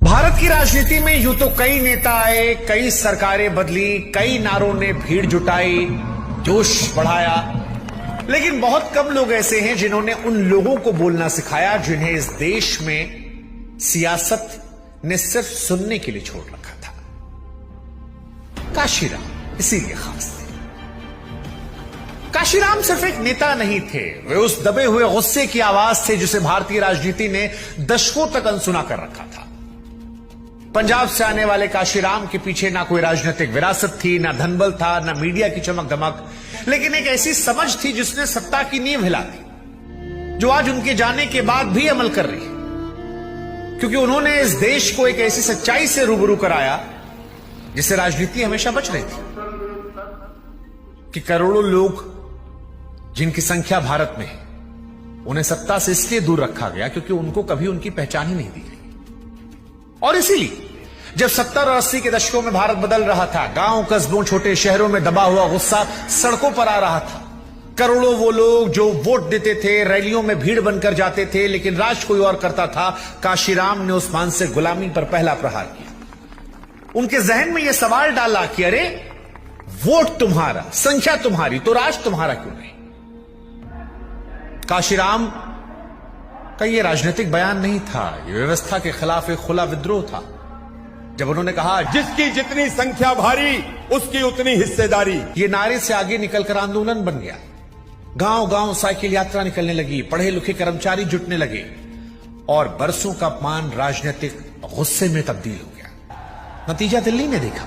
भारत की राजनीति में यूं तो कई नेता आए, कई सरकारें बदली, कई नारों ने भीड़ जुटाई, जोश बढ़ाया, लेकिन बहुत कम लोग ऐसे हैं जिन्होंने उन लोगों को बोलना सिखाया जिन्हें इस देश में सियासत ने सिर्फ सुनने के लिए छोड़ रखा था। काशीराम इसीलिए खास थे। काशीराम सिर्फ एक नेता नहीं थे, वे उस दबे हुए गुस्से की आवाज थे जिसे भारतीय राजनीति ने दशकों तक अनसुना कर रखा था। पंजाब से आने वाले काशीराम के पीछे ना कोई राजनीतिक विरासत थी, ना धनबल था, ना मीडिया की चमक दमक, लेकिन एक ऐसी समझ थी जिसने सत्ता की नींव हिला दी, जो आज उनके जाने के बाद भी अमल कर रही है। क्योंकि उन्होंने इस देश को एक ऐसी सच्चाई से रूबरू कराया जिससे राजनीति हमेशा बच रही थी कि करोड़ों लोग जिनकी संख्या भारत में है, उन्हें सत्ता से इसलिए दूर रखा गया क्योंकि उनको कभी उनकी पहचान ही नहीं दी गई। और इसीलिए जब 70 और 80 के दशकों में भारत बदल रहा था, गांव कस्बों छोटे शहरों में दबा हुआ गुस्सा सड़कों पर आ रहा था, करोड़ों वो लोग जो वोट देते थे, रैलियों में भीड़ बनकर जाते थे, लेकिन राज कोई और करता था, काशीराम ने उस मानसिक गुलामी पर पहला प्रहार किया। उनके जहन में यह सवाल डाला कि अरे वोट तुम्हारा, संख्या तुम्हारी, तो राज तुम्हारा क्यों नहीं। काशीराम का यह राजनीतिक बयान नहीं था, यह व्यवस्था के खिलाफ एक खुला विद्रोह था। जब उन्होंने कहा जिसकी जितनी संख्या भारी उसकी उतनी हिस्सेदारी, ये नारे से आगे निकलकर आंदोलन बन गया। गांव गांव साइकिल यात्रा निकलने लगी, पढ़े लिखे कर्मचारी जुटने लगे और बरसों का अपमान राजनीतिक गुस्से में तब्दील हो गया। नतीजा दिल्ली ने देखा।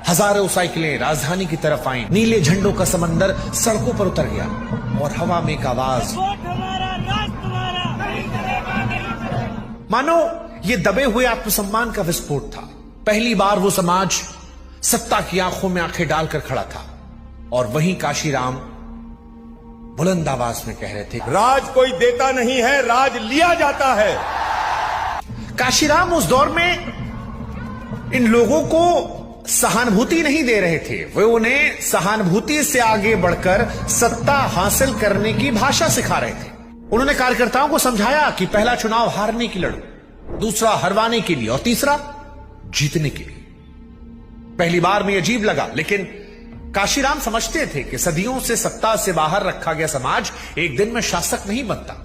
हजारों साइकिलें राजधानी की तरफ आईं, नीले झंडों का समंदर सड़कों पर उतर गया और हवा में एक आवाज, मानो ये दबे हुए आत्मसम्मान का विस्फोट था। पहली बार वो समाज सत्ता की आंखों में आंखें डालकर खड़ा था और वहीं काशीराम बुलंद आवाज में कह रहे थे, राज कोई देता नहीं है, राज लिया जाता है। काशीराम उस दौर में इन लोगों को सहानुभूति नहीं दे रहे थे, वे उन्हें सहानुभूति से आगे बढ़कर सत्ता हासिल करने की भाषा सिखा रहे थे। उन्होंने कार्यकर्ताओं को समझाया कि पहला चुनाव हारने की लड़ो, दूसरा हरवाने के लिए और तीसरा जीतने के लिए। पहली बार में अजीब लगा, लेकिन काशीराम समझते थे कि सदियों से सत्ता से बाहर रखा गया समाज एक दिन में शासक नहीं बनता।